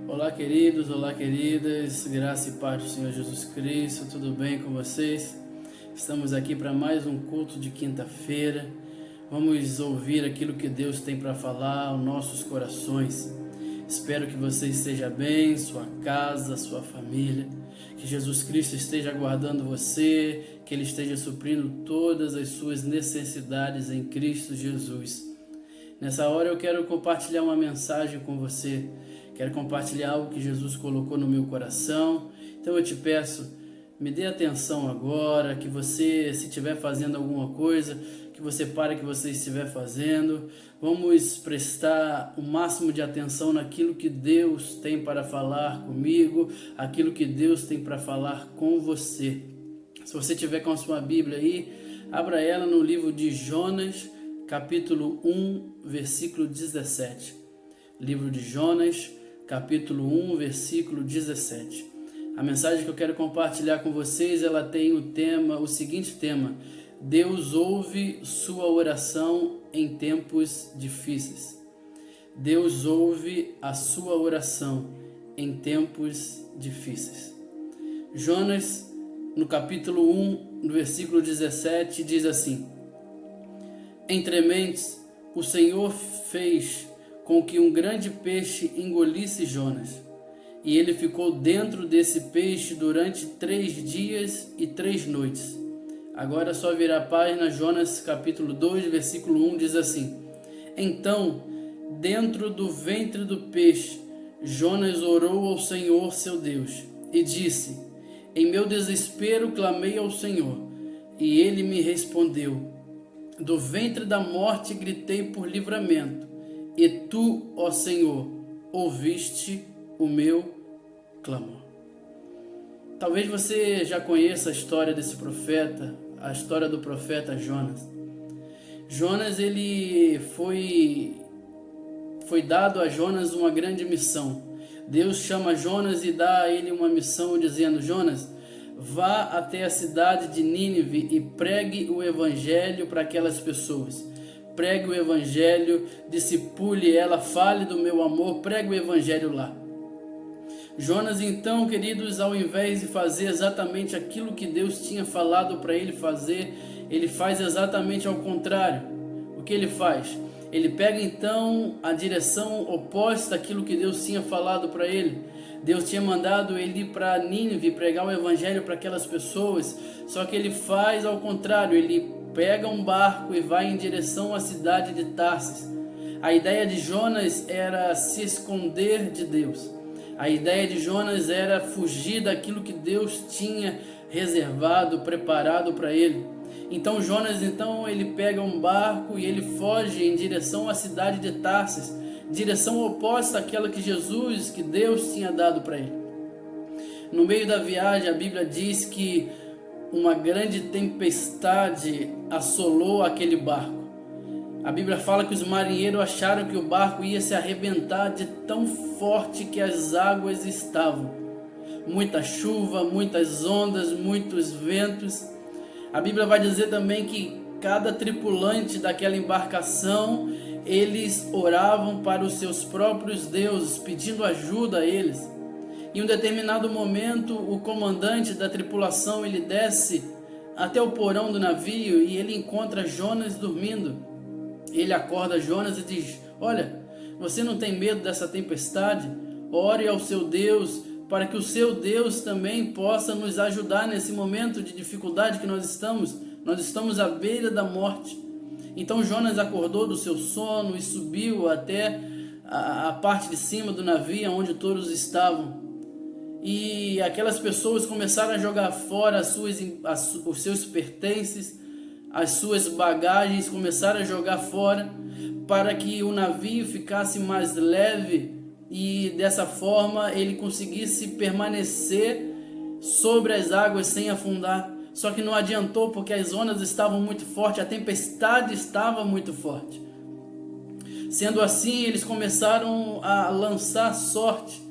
Olá, queridos, olá, queridas, graça e paz do Senhor Jesus Cristo, tudo bem com vocês? Estamos aqui para mais um culto de quinta-feira. Vamos ouvir aquilo que Deus tem para falar aos nossos corações. Espero que você esteja bem, sua casa, sua família, que Jesus Cristo esteja aguardando você, que Ele esteja suprindo todas as suas necessidades em Cristo Jesus. Nessa hora eu quero compartilhar uma mensagem com você. Quero compartilhar algo que Jesus colocou no meu coração. Então eu te peço, me dê atenção agora, que você, se estiver fazendo alguma coisa, que você pare o que você estiver fazendo. Vamos prestar o máximo de atenção naquilo que Deus tem para falar comigo, aquilo que Deus tem para falar com você. Se você tiver com a sua Bíblia aí, abra ela no livro de Jonas, capítulo 1, versículo 17. Livro de Jonas, capítulo 1, versículo 17. A mensagem que eu quero compartilhar com vocês, ela tem o seguinte tema: Deus ouve sua oração em tempos difíceis. Deus ouve a sua oração em tempos difíceis. Jonas, no capítulo 1, no versículo 17, diz assim: Entre mentes, o Senhor fez com que um grande peixe engolisse Jonas, e ele ficou dentro desse peixe durante 3 dias e 3 noites. Agora só virar a página, Jonas capítulo 2, versículo 1 diz assim: Então, dentro do ventre do peixe, Jonas orou ao Senhor seu Deus, e disse: Em meu desespero clamei ao Senhor, e ele me respondeu. Do ventre da morte gritei por livramento, e tu, ó Senhor, ouviste o meu clamor. Talvez você já conheça a história desse profeta, a história do profeta Jonas. Jonas, ele foi dado a Jonas uma grande missão. Deus chama Jonas e dá a ele uma missão dizendo: Jonas, vá até a cidade de Nínive e pregue o evangelho para aquelas pessoas. Pregue o evangelho, discipule ela, fale do meu amor, pregue o evangelho lá. Jonas, então, queridos, ao invés de fazer exatamente aquilo que Deus tinha falado para ele fazer, ele faz exatamente ao contrário. O que ele faz? Ele pega então a direção oposta àquilo que Deus tinha falado para ele. Deus tinha mandado ele ir para Nínive pregar o evangelho para aquelas pessoas, só que ele faz ao contrário, ele pega um barco e vai em direção à cidade de Tarsis. A ideia de Jonas era se esconder de Deus. A ideia de Jonas era fugir daquilo que Deus tinha reservado, preparado para ele. Então Jonas, ele pega um barco e ele foge em direção à cidade de Tarsis, direção oposta àquela que Deus tinha dado para ele. No meio da viagem, a Bíblia diz que uma grande tempestade assolou aquele barco. A Bíblia fala que os marinheiros acharam que o barco ia se arrebentar de tão forte que as águas estavam. Muita chuva, muitas ondas, muitos ventos. A Bíblia vai dizer também que cada tripulante daquela embarcação, eles oravam para os seus próprios deuses, pedindo ajuda a eles. Em um determinado momento, o comandante da tripulação, ele desce até o porão do navio e ele encontra Jonas dormindo. Ele acorda Jonas e diz: Olha, você não tem medo dessa tempestade? Ore ao seu Deus, para que o seu Deus também possa nos ajudar nesse momento de dificuldade que nós estamos à beira da morte. Então Jonas acordou do seu sono e subiu até a parte de cima do navio onde todos estavam. E aquelas pessoas começaram a jogar fora os seus pertences, as suas bagagens, começaram a jogar fora para que o navio ficasse mais leve e dessa forma ele conseguisse permanecer sobre as águas sem afundar. Só que não adiantou, porque as ondas estavam muito fortes, a tempestade estava muito forte. Sendo assim, eles começaram a lançar sorte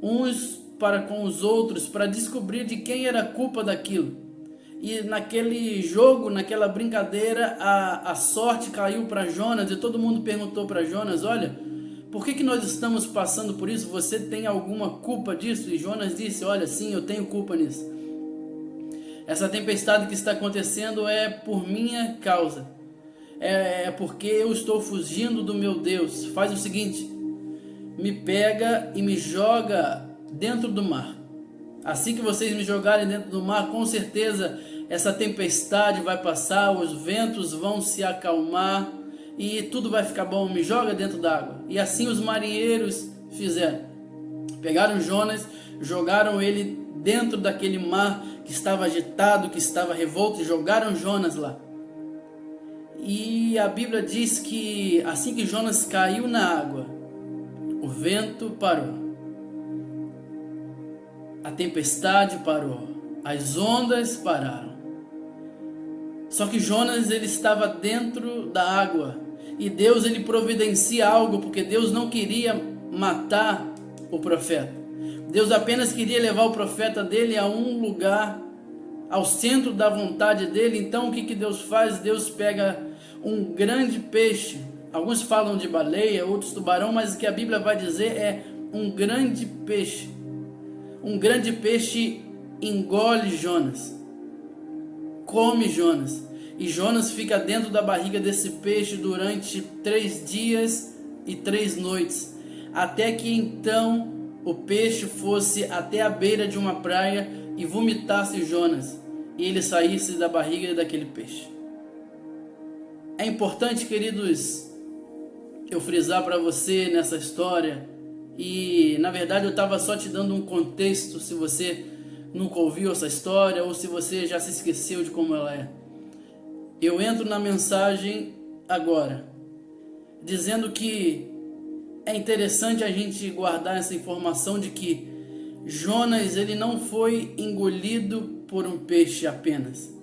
uns para com os outros para descobrir de quem era a culpa daquilo. E naquele jogo, naquela brincadeira, a sorte caiu para Jonas e todo mundo perguntou para Jonas: olha, Por que nós estamos passando por isso? Você tem alguma culpa disso? E Jonas disse, olha, sim, eu tenho culpa nisso. Essa tempestade que está acontecendo é por minha causa. É porque eu estou fugindo do meu Deus. Faz o seguinte, me pega e me joga dentro do mar. Assim que vocês me jogarem dentro do mar, com certeza essa tempestade vai passar, os ventos vão se acalmar e tudo vai ficar bom. Me joga dentro d'água. E assim os marinheiros fizeram. Pegaram Jonas, jogaram ele dentro daquele mar que estava agitado, que estava revolto, e jogaram Jonas lá. E a Bíblia diz que assim que Jonas caiu na água, o vento parou. A tempestade parou, as ondas pararam. Só que Jonas, ele estava dentro da água, e Deus, ele providencia algo, porque Deus não queria matar o profeta. Deus apenas queria levar o profeta dele a um lugar, ao centro da vontade dele. Então o que Deus faz? Deus pega um grande peixe, alguns falam de baleia, outros tubarão, mas o que a Bíblia vai dizer é um grande peixe. Um grande peixe engole Jonas, come Jonas, e Jonas fica dentro da barriga desse peixe durante 3 dias e 3 noites, até que então o peixe fosse até a beira de uma praia e vomitasse Jonas, e ele saísse da barriga daquele peixe. É importante, queridos, eu frisar para você nessa história. E na verdade eu estava só te dando um contexto, se você nunca ouviu essa história ou se você já se esqueceu de como ela é. Eu entro na mensagem agora, dizendo que é interessante a gente guardar essa informação de que Jonas, ele não foi engolido por um peixe apenas.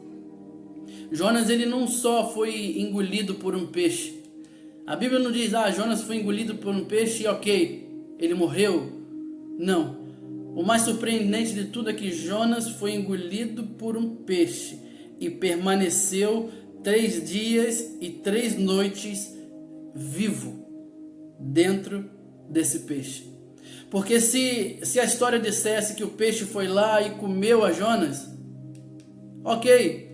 Jonas, ele não só foi engolido por um peixe. A Bíblia não diz, Jonas foi engolido por um peixe e ok, ele morreu. Não. O mais surpreendente de tudo é que Jonas foi engolido por um peixe e permaneceu 3 dias e 3 noites vivo dentro desse peixe. Porque se a história dissesse que o peixe foi lá e comeu a Jonas, ok.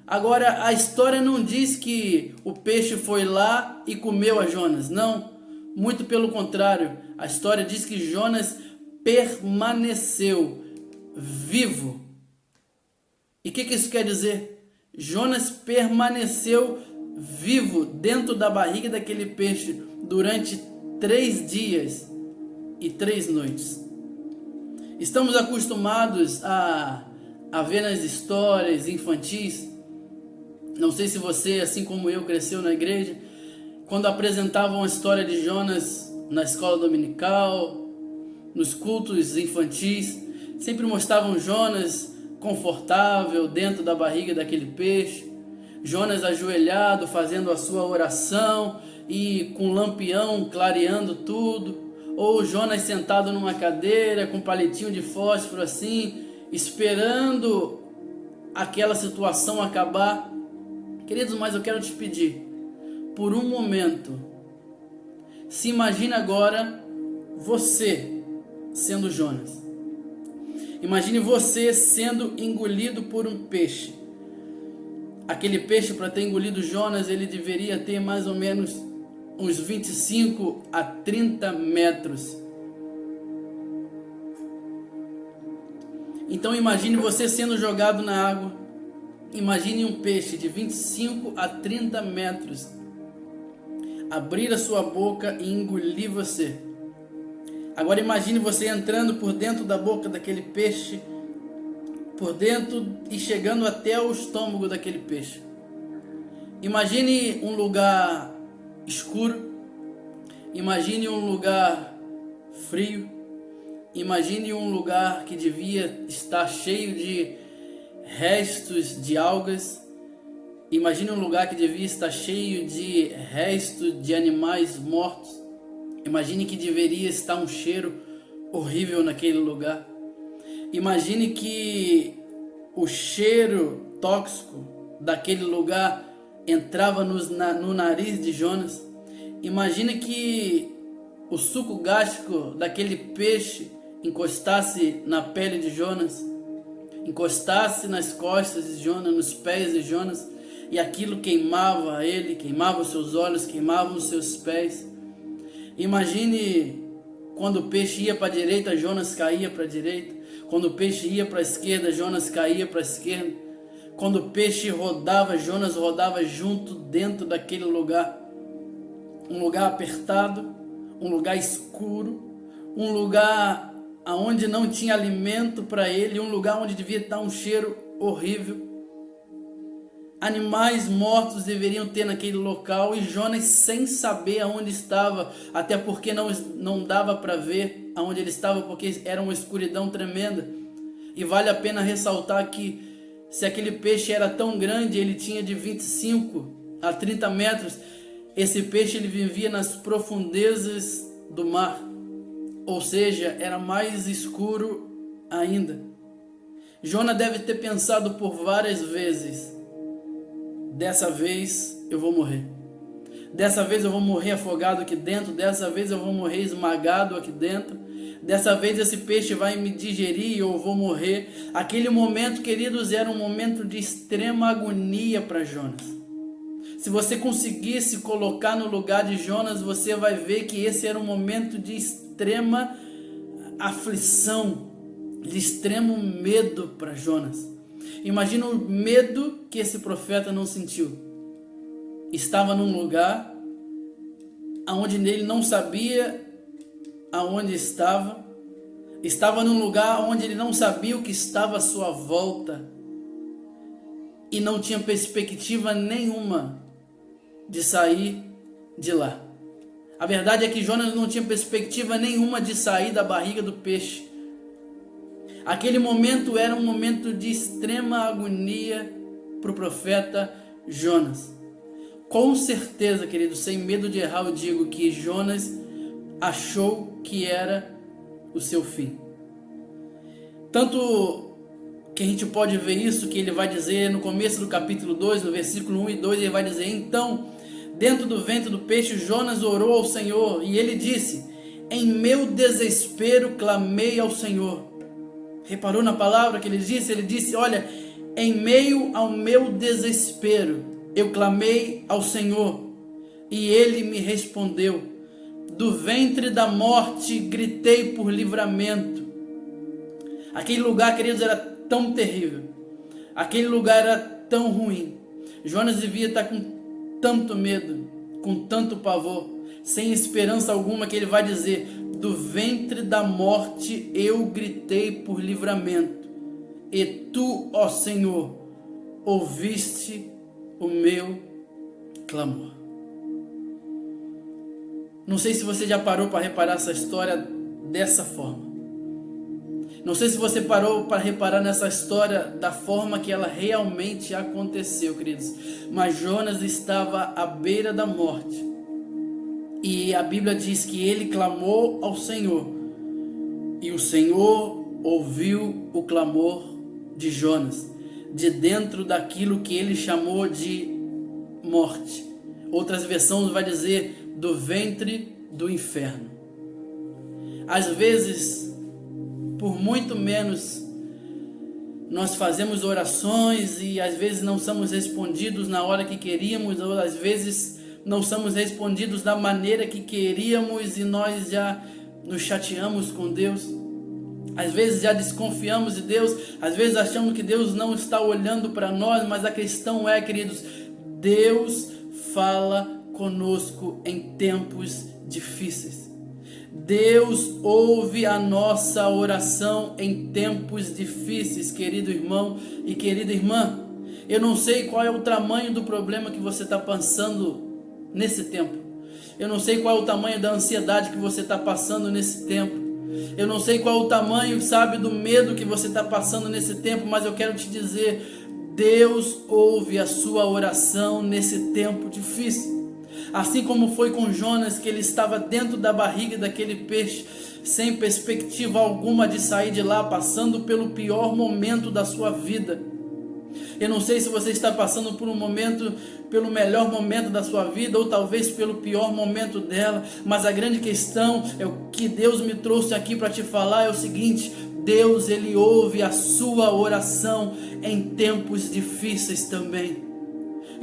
Agora a história não diz que o peixe foi lá e comeu a Jonas, não. Muito pelo contrário, a história diz que Jonas permaneceu vivo. E o que isso quer dizer? Jonas permaneceu vivo dentro da barriga daquele peixe durante 3 dias e 3 noites. Estamos acostumados a ver nas histórias infantis, não sei se você, assim como eu, cresceu na igreja, quando apresentavam a história de Jonas na escola dominical, nos cultos infantis, sempre mostravam Jonas confortável dentro da barriga daquele peixe, Jonas ajoelhado fazendo a sua oração e com lampião clareando tudo, ou Jonas sentado numa cadeira com palitinho de fósforo assim, esperando aquela situação acabar. Queridos, mas eu quero te pedir, por um momento, se imagine agora você sendo Jonas. Imagine você sendo engolido por um peixe. Aquele peixe, para ter engolido Jonas, ele deveria ter mais ou menos uns 25 a 30 metros. Então imagine você sendo jogado na água. Imagine um peixe de 25 a 30 metros abrir a sua boca e engolir você. Agora imagine você entrando por dentro da boca daquele peixe, por dentro e chegando até o estômago daquele peixe. Imagine um lugar escuro, imagine um lugar frio, imagine um lugar que devia estar cheio de restos de algas. Imagine um lugar que devia estar cheio de restos de animais mortos. Imagine que deveria estar um cheiro horrível naquele lugar. Imagine que o cheiro tóxico daquele lugar entrava no nariz de Jonas. Imagine que o suco gástrico daquele peixe encostasse na pele de Jonas, encostasse nas costas de Jonas, nos pés de Jonas, e aquilo queimava ele, queimava os seus olhos, queimava os seus pés. Imagine quando o peixe ia para a direita, Jonas caía para a direita. Quando o peixe ia para a esquerda, Jonas caía para a esquerda. Quando o peixe rodava, Jonas rodava junto dentro daquele lugar. Um lugar apertado, um lugar escuro, um lugar onde não tinha alimento para ele, um lugar onde devia estar um cheiro horrível. Animais mortos deveriam ter naquele local, e Jonas, sem saber aonde estava, até porque não dava para ver aonde ele estava, porque era uma escuridão tremenda. E vale a pena ressaltar que se aquele peixe era tão grande, ele tinha de 25 a 30 metros, esse peixe ele vivia nas profundezas do mar, ou seja, era mais escuro ainda. Jonas deve ter pensado por várias vezes: dessa vez eu vou morrer. Dessa vez eu vou morrer afogado aqui dentro. Dessa vez eu vou morrer esmagado aqui dentro. Dessa vez esse peixe vai me digerir e eu vou morrer. Aquele momento, queridos, era um momento de extrema agonia para Jonas. Se você conseguisse colocar no lugar de Jonas, você vai ver que esse era um momento de extrema aflição, de extremo medo para Jonas. Imagina o medo que esse profeta não sentiu. Estava num lugar onde ele não sabia aonde estava. Estava num lugar onde ele não sabia o que estava à sua volta. E não tinha perspectiva nenhuma de sair de lá. A verdade é que Jonas não tinha perspectiva nenhuma de sair da barriga do peixe. Aquele momento era um momento de extrema agonia para o profeta Jonas. Com certeza, querido, sem medo de errar, eu digo que Jonas achou que era o seu fim. Tanto que a gente pode ver isso, que ele vai dizer no começo do capítulo 2, no versículo 1 e 2, ele vai dizer: então, dentro do ventre do peixe, Jonas orou ao Senhor, e ele disse: em meu desespero clamei ao Senhor. Reparou na palavra que ele disse? Ele disse: olha, em meio ao meu desespero, eu clamei ao Senhor, e ele me respondeu. Do ventre da morte gritei por livramento. Aquele lugar, queridos, era tão terrível. Aquele lugar era tão ruim. Jonas devia estar com tanto medo, com tanto pavor, sem esperança alguma, que ele vai dizer: do ventre da morte eu gritei por livramento, e tu, ó Senhor, ouviste o meu clamor. Não sei se você já parou para reparar essa história dessa forma. Não sei se você parou para reparar nessa história da forma que ela realmente aconteceu, queridos. Mas Jonas estava à beira da morte. E a Bíblia diz que ele clamou ao Senhor. E o Senhor ouviu o clamor de Jonas, de dentro daquilo que ele chamou de morte. Outras versões vai dizer do ventre do inferno. Às vezes, por muito menos, nós fazemos orações e às vezes não somos respondidos na hora que queríamos, ou às vezes não somos respondidos da maneira que queríamos e nós já nos chateamos com Deus. Às vezes já desconfiamos de Deus, às vezes achamos que Deus não está olhando para nós, mas a questão é, queridos, Deus fala conosco em tempos difíceis. Deus ouve a nossa oração em tempos difíceis, querido irmão e querida irmã. Eu não sei qual é o tamanho do problema que você está passando nesse tempo. Eu não sei qual é o tamanho da ansiedade que você está passando nesse tempo. Eu não sei qual é o tamanho, sabe, do medo que você está passando nesse tempo, mas eu quero te dizer: Deus ouve a sua oração nesse tempo difícil. Assim como foi com Jonas, que ele estava dentro da barriga daquele peixe, sem perspectiva alguma de sair de lá, passando pelo pior momento da sua vida. Eu não sei se você está passando por um momento, pelo melhor momento da sua vida, ou talvez pelo pior momento dela, mas a grande questão é o que Deus me trouxe aqui para te falar é o seguinte: Deus, Ele ouve a sua oração em tempos difíceis também.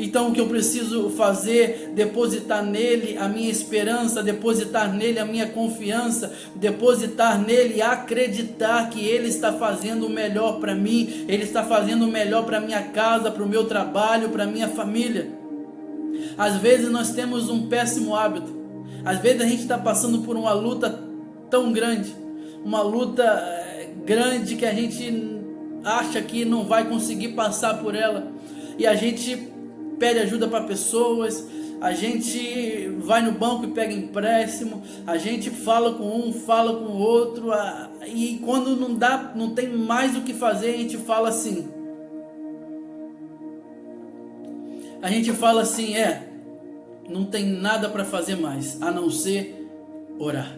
Então o que eu preciso fazer? Depositar nele a minha esperança, depositar nele a minha confiança, depositar nele, acreditar que ele está fazendo o melhor para mim, ele está fazendo o melhor para minha casa, para o meu trabalho, para a minha família. Às vezes nós temos um péssimo hábito, às vezes a gente está passando por uma luta tão grande, uma luta grande que a gente acha que não vai conseguir passar por ela, e a gente pede ajuda para pessoas, a gente vai no banco e pega empréstimo, a gente fala com um, fala com o outro, e quando não tem mais o que fazer, a gente fala assim, não tem nada para fazer mais, a não ser orar.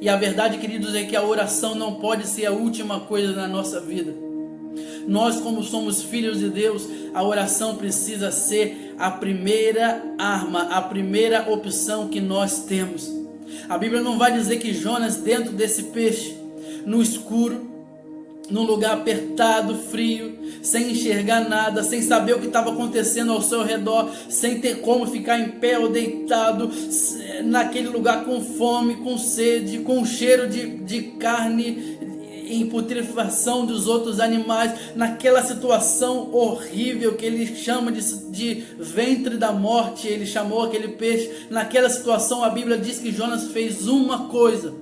E a verdade, queridos, é que a oração não pode ser a última coisa na nossa vida. Nós, como somos filhos de Deus, a oração precisa ser a primeira arma, a primeira opção que nós temos. A Bíblia não vai dizer que Jonas, dentro desse peixe, no escuro, num lugar apertado, frio, sem enxergar nada, sem saber o que estava acontecendo ao seu redor, sem ter como ficar em pé ou deitado, naquele lugar com fome, com sede, com cheiro de carne em putrefação dos outros animais, naquela situação horrível que ele chama de ventre da morte, ele chamou aquele peixe. Naquela situação a Bíblia diz que Jonas fez uma coisa,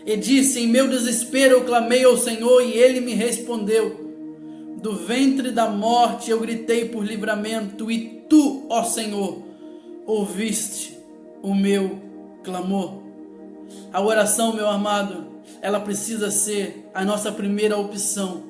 e disse: em meu desespero eu clamei ao Senhor e ele me respondeu. Do ventre da morte eu gritei por livramento, e tu, ó Senhor, ouviste o meu clamor. A oração, meu amado, ela precisa ser a nossa primeira opção,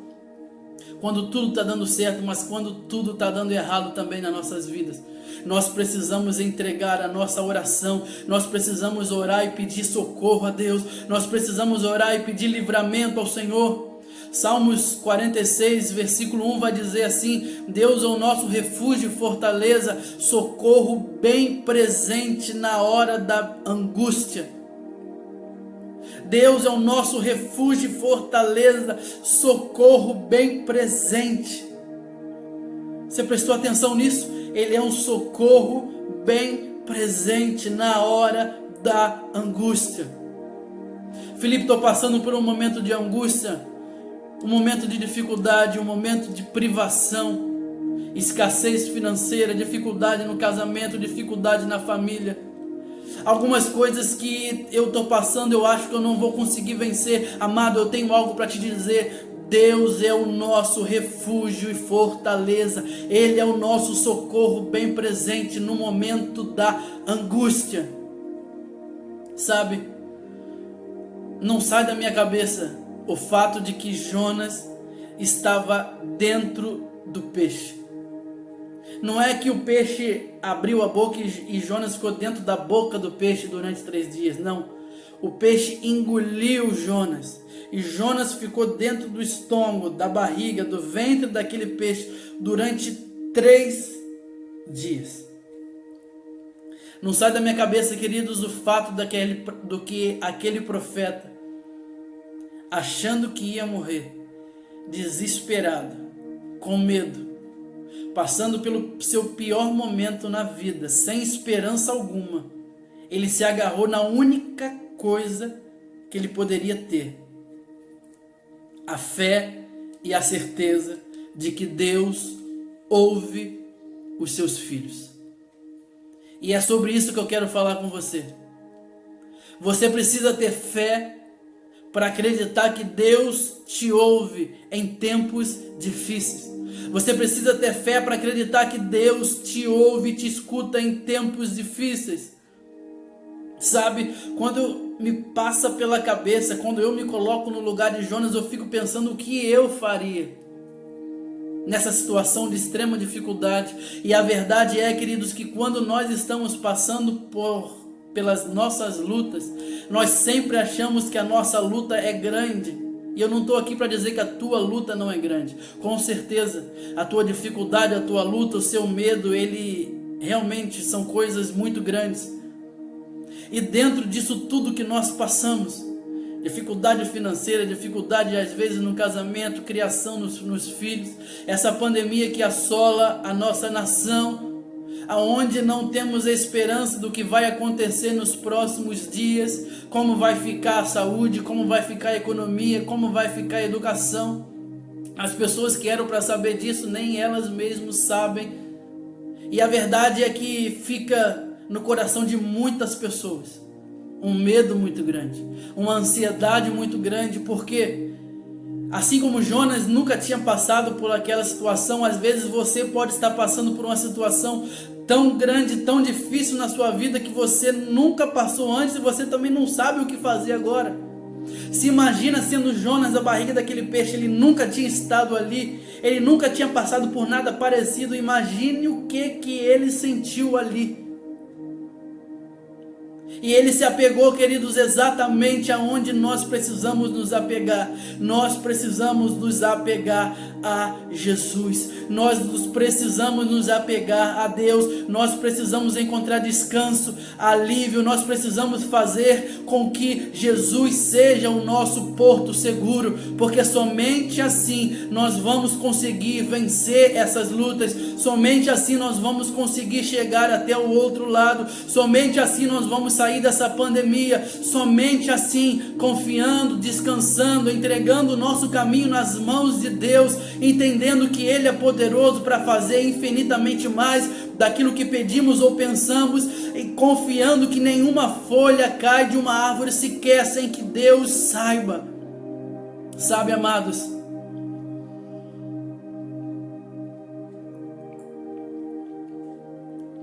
quando tudo está dando certo, mas quando tudo está dando errado também nas nossas vidas. Nós precisamos entregar a nossa oração, nós precisamos orar e pedir socorro a Deus, nós precisamos orar e pedir livramento ao Senhor. Salmos 46, versículo 1 vai dizer assim: Deus é o nosso refúgio e fortaleza, socorro bem presente na hora da angústia. Deus é o nosso refúgio e fortaleza, socorro bem presente. Você prestou atenção nisso? Ele é um socorro bem presente na hora da angústia. Filipe, estou passando por um momento de angústia, um momento de dificuldade, um momento de privação, escassez financeira, dificuldade no casamento, dificuldade na família. Algumas coisas que eu estou passando, eu acho que eu não vou conseguir vencer. Amado, eu tenho algo para te dizer. Deus é o nosso refúgio e fortaleza. Ele é o nosso socorro bem presente no momento da angústia. Sabe, não sai da minha cabeça o fato de que Jonas estava dentro do peixe. Não é que o peixe abriu a boca e Jonas ficou dentro da boca do peixe durante 3 dias. Não. O peixe engoliu Jonas. E Jonas ficou dentro do estômago, da barriga, do ventre daquele peixe durante 3 dias. Não sai da minha cabeça, queridos, o fato do que aquele profeta, achando que ia morrer, desesperado, com medo, passando pelo seu pior momento na vida, sem esperança alguma, ele se agarrou na única coisa que ele poderia ter: a fé e a certeza de que Deus ouve os seus filhos. E é sobre isso que eu quero falar com você. Você precisa ter fé para acreditar que Deus te ouve em tempos difíceis. Você precisa ter fé para acreditar que Deus te ouve e te escuta em tempos difíceis. Sabe, quando me passa pela cabeça, quando eu me coloco no lugar de Jonas, eu fico pensando o que eu faria nessa situação de extrema dificuldade. E a verdade é, queridos, que quando nós estamos passando pelas nossas lutas, nós sempre achamos que a nossa luta é grande E eu não estou aqui para dizer que a tua luta não é grande. Com certeza, a tua dificuldade, a tua luta, o seu medo, ele realmente são coisas muito grandes. E dentro disso tudo que nós passamos, dificuldade financeira, dificuldade às vezes no casamento, criação nos filhos, essa pandemia que assola a nossa nação, aonde não temos esperança do que vai acontecer nos próximos dias, como vai ficar a saúde, como vai ficar a economia, como vai ficar a educação. As pessoas que eram para saber disso, nem elas mesmas sabem. E a verdade é que fica no coração de muitas pessoas um medo muito grande, uma ansiedade muito grande, porque assim como Jonas nunca tinha passado por aquela situação, às vezes você pode estar passando por uma situação tão grande, tão difícil na sua vida que você nunca passou antes e você também não sabe o que fazer agora. Se imagina sendo Jonas a barriga daquele peixe, ele nunca tinha estado ali, ele nunca tinha passado por nada parecido. Imagine o que ele sentiu ali. E ele se apegou, queridos, exatamente aonde nós precisamos nos apegar. Nós precisamos nos apegar a Jesus. Nós precisamos nos apegar a Deus. Nós precisamos encontrar descanso, alívio. Nós precisamos fazer com que Jesus seja o nosso porto seguro, porque somente assim nós vamos conseguir vencer essas lutas. Somente assim nós vamos conseguir chegar até o outro lado. Somente assim nós vamos sair dessa pandemia, somente assim, confiando, descansando, entregando o nosso caminho nas mãos de Deus, entendendo que Ele é poderoso para fazer infinitamente mais daquilo que pedimos ou pensamos, e confiando que nenhuma folha cai de uma árvore sequer sem que Deus saiba. Sabe, amados,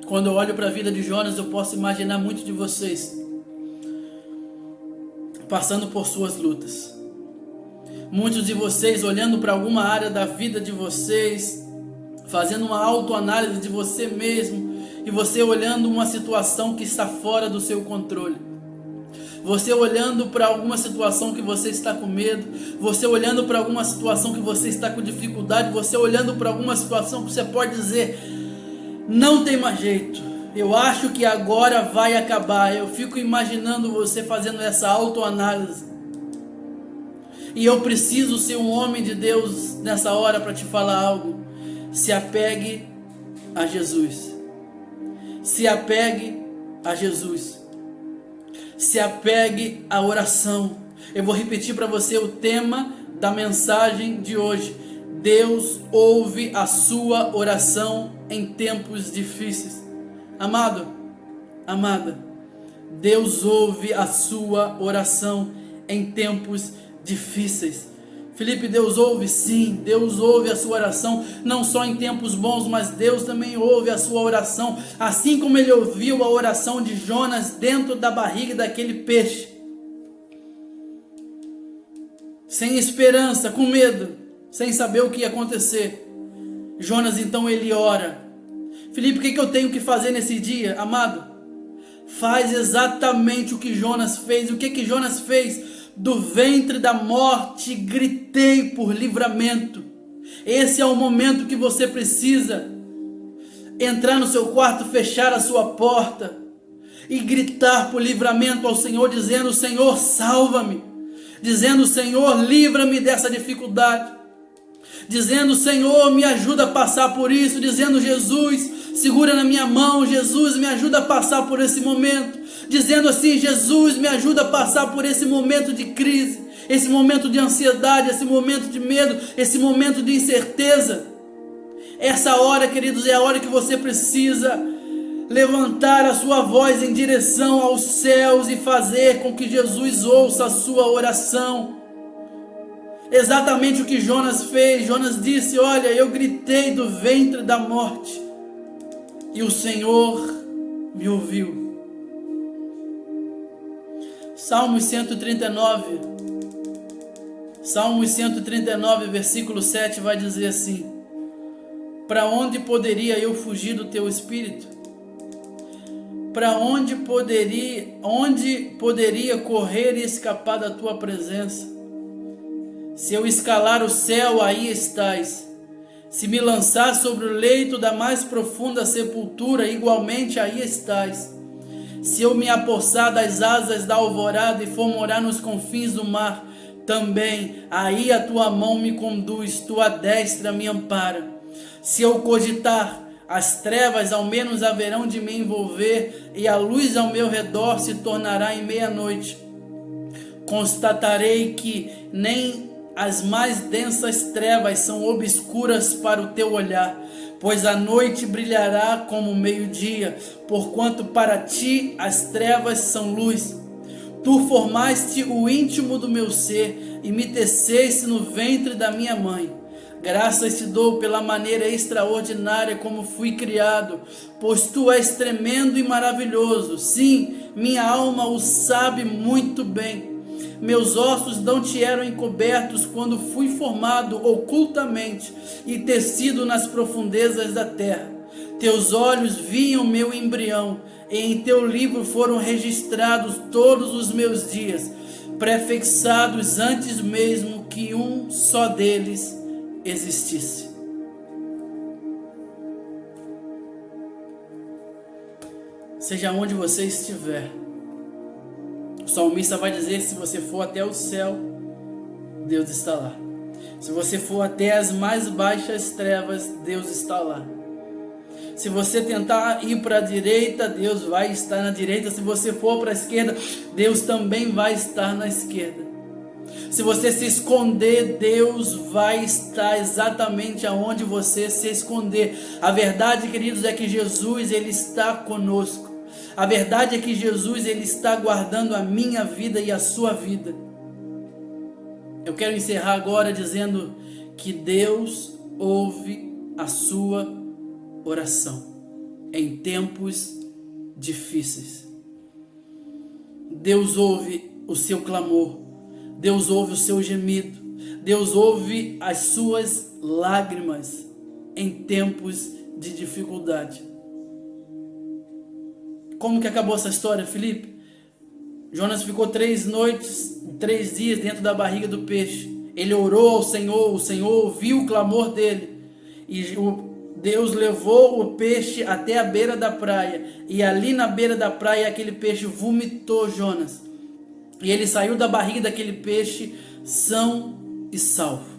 quando eu olho para a vida de Jonas, eu posso imaginar muitos de vocês passando por suas lutas. Muitos de vocês olhando para alguma área da vida de vocês, fazendo uma autoanálise de você mesmo, e você olhando uma situação que está fora do seu controle. Você olhando para alguma situação que você está com medo, você olhando para alguma situação que você está com dificuldade, você olhando para alguma situação que você pode dizer: não tem mais jeito, eu acho que agora vai acabar. Eu fico imaginando você fazendo essa autoanálise. E eu preciso ser um homem de Deus nessa hora para te falar algo. Se apegue a Jesus. Se apegue a Jesus. Se apegue à oração. Eu vou repetir para você o tema da mensagem de hoje. Deus ouve a sua oração em tempos difíceis. Amado, amada, Deus ouve a sua oração em tempos difíceis. Felipe, Deus ouve? Sim, Deus ouve a sua oração, não só em tempos bons, mas Deus também ouve a sua oração, assim como Ele ouviu a oração de Jonas dentro da barriga daquele peixe. Sem esperança, com medo, sem saber o que ia acontecer, Jonas então ele ora. Felipe, o que eu tenho que fazer nesse dia? Amado, faz exatamente o que Jonas fez. O que Jonas fez? Do ventre da morte gritei por livramento. Esse é o momento que você precisa entrar no seu quarto, fechar a sua porta e gritar por livramento ao Senhor, dizendo: Senhor, salva-me. Dizendo: Senhor, livra-me dessa dificuldade. Dizendo: Senhor, me ajuda a passar por isso. Dizendo: Jesus, segura na minha mão. Jesus, me ajuda a passar por esse momento. Dizendo assim: Jesus, me ajuda a passar por esse momento de crise, esse momento de ansiedade, esse momento de medo, esse momento de incerteza. Essa hora, queridos, é a hora que você precisa levantar a sua voz em direção aos céus e fazer com que Jesus ouça a sua oração. Exatamente o que Jonas fez. Jonas disse: olha, eu gritei do ventre da morte e o Senhor me ouviu. Salmos 139, versículo 7 vai dizer assim: para onde poderia eu fugir do teu espírito? Para onde poderia correr e escapar da tua presença? Se eu escalar o céu, aí estás. Se me lançar sobre o leito da mais profunda sepultura, igualmente aí estás. Se eu me apossar das asas da alvorada e for morar nos confins do mar, também aí a tua mão me conduz, tua destra me ampara. Se eu cogitar, as trevas ao menos haverão de me envolver, e a luz ao meu redor se tornará em meia-noite. Constatarei que nem as mais densas trevas são obscuras para o teu olhar, pois a noite brilhará como o meio-dia, porquanto para ti as trevas são luz. Tu formaste o íntimo do meu ser e me teceste no ventre da minha mãe. Graças te dou pela maneira extraordinária como fui criado, pois tu és tremendo e maravilhoso. Sim, minha alma o sabe muito bem. Meus ossos não te eram encobertos quando fui formado ocultamente e tecido nas profundezas da terra. Teus olhos viam meu embrião, e em teu livro foram registrados todos os meus dias, prefixados antes mesmo que um só deles existisse. Seja onde você estiver, o salmista vai dizer: se você for até o céu, Deus está lá. Se você for até as mais baixas trevas, Deus está lá. Se você tentar ir para a direita, Deus vai estar na direita. Se você for para a esquerda, Deus também vai estar na esquerda. Se você se esconder, Deus vai estar exatamente aonde você se esconder. A verdade, queridos, é que Jesus, Ele está conosco. A verdade é que Jesus, Ele está guardando a minha vida e a sua vida. Eu quero encerrar agora dizendo que Deus ouve a sua oração em tempos difíceis. Deus ouve o seu clamor. Deus ouve o seu gemido. Deus ouve as suas lágrimas em tempos de dificuldade. Como que acabou essa história, Felipe? Jonas ficou 3 noites, 3 dias dentro da barriga do peixe. Ele orou ao Senhor, o Senhor ouviu o clamor dele. E Deus levou o peixe até a beira da praia. E ali na beira da praia aquele peixe vomitou Jonas. E ele saiu da barriga daquele peixe são e salvo.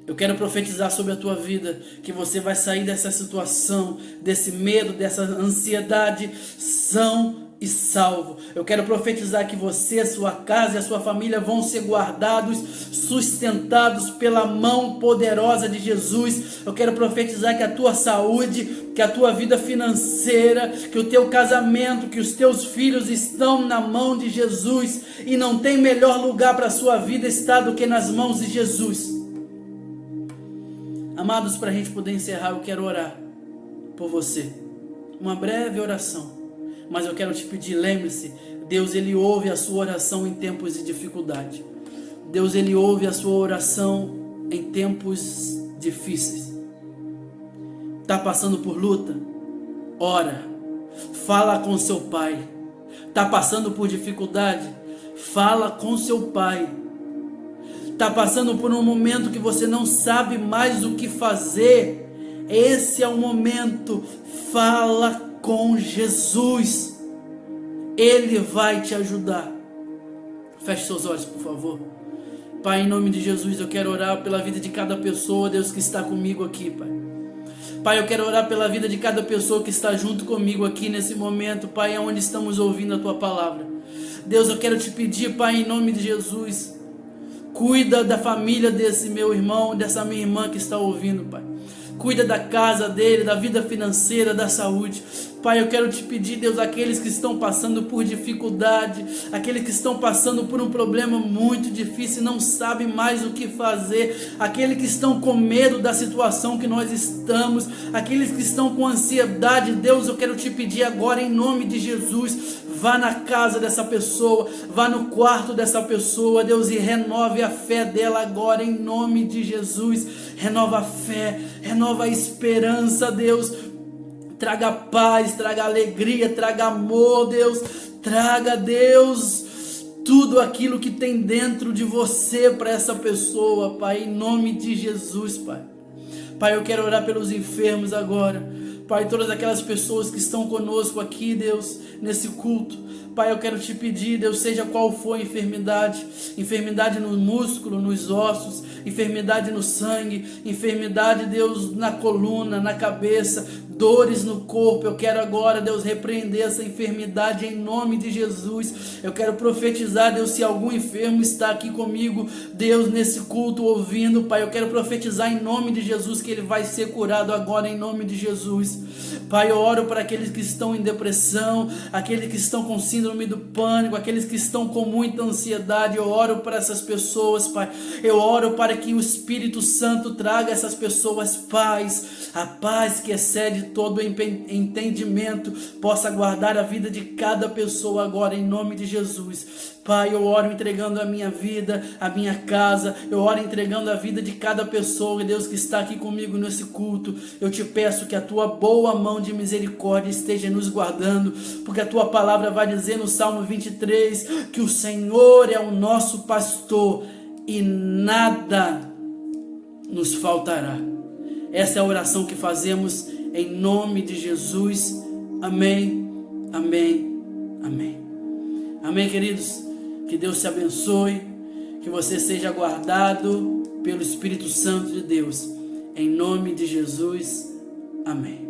Eu quero profetizar sobre a tua vida que você vai sair dessa situação, desse medo, dessa ansiedade, são e salvo. Eu quero profetizar que você, a sua casa e a sua família vão ser guardados, sustentados pela mão poderosa de Jesus. Eu quero profetizar que a tua saúde, que a tua vida financeira, que o teu casamento, que os teus filhos estão na mão de Jesus, e não tem melhor lugar para a sua vida estar do que nas mãos de Jesus. Amados, para a gente poder encerrar, eu quero orar por você. Uma breve oração. Mas eu quero te pedir, lembre-se, Deus, Ele ouve a sua oração em tempos de dificuldade. Deus, Ele ouve a sua oração em tempos difíceis. Está passando por luta? Ora. Fala com seu pai. Está passando por dificuldade? Fala com seu pai. Está passando por um momento que você não sabe mais o que fazer? Esse é o momento. Fala com Jesus. Ele vai te ajudar. Feche seus olhos, por favor. Pai, em nome de Jesus, eu quero orar pela vida de cada pessoa, Deus, que está comigo aqui, Pai. Pai, eu quero orar pela vida de cada pessoa que está junto comigo aqui nesse momento, Pai, onde estamos ouvindo a Tua palavra. Deus, eu quero te pedir, Pai, em nome de Jesus, cuida da família desse meu irmão, dessa minha irmã que está ouvindo, Pai. Cuida da casa dele, da vida financeira, da saúde. Pai, eu quero te pedir, Deus, aqueles que estão passando por dificuldade, aqueles que estão passando por um problema muito difícil e não sabem mais o que fazer, aqueles que estão com medo da situação que nós estamos, aqueles que estão com ansiedade, Deus, eu quero te pedir agora, em nome de Jesus, vá na casa dessa pessoa, vá no quarto dessa pessoa, Deus, e renove a fé dela agora, em nome de Jesus. Renova a fé, renova a esperança, Deus. Traga paz, traga alegria, traga amor, Deus. Traga, Deus, tudo tudo aquilo que tem dentro de você para essa pessoa, Pai, em nome de Jesus, Pai. Pai, eu quero orar pelos enfermos agora. Pai, todas aquelas pessoas que estão conosco aqui, Deus, nesse culto. Pai, eu quero te pedir, Deus, seja qual for a enfermidade, enfermidade no músculo, nos ossos, enfermidade no sangue, enfermidade, Deus, na coluna, na cabeça, dores no corpo, eu quero agora, Deus, repreender essa enfermidade em nome de Jesus. Eu quero profetizar, Deus, se algum enfermo está aqui comigo, Deus, nesse culto ouvindo, Pai, eu quero profetizar em nome de Jesus que ele vai ser curado agora em nome de Jesus. Pai, eu oro para aqueles que estão em depressão, aqueles que estão com síndrome do pânico, aqueles que estão com muita ansiedade, eu oro para essas pessoas, Pai. Eu oro para que o Espírito Santo traga a essas pessoas paz, a paz que excede todo entendimento, possa guardar a vida de cada pessoa agora em nome de Jesus. Pai, eu oro entregando a minha vida, a minha casa, eu oro entregando a vida de cada pessoa, Deus, que está aqui comigo nesse culto. Eu te peço que a tua boa mão de misericórdia esteja nos guardando, porque a tua palavra vai dizer no Salmo 23 que o Senhor é o nosso pastor e nada nos faltará. Essa é a oração que fazemos em nome de Jesus. Amém, amém, amém. Amém, queridos. Que Deus te abençoe, que você seja guardado pelo Espírito Santo de Deus. Em nome de Jesus. Amém.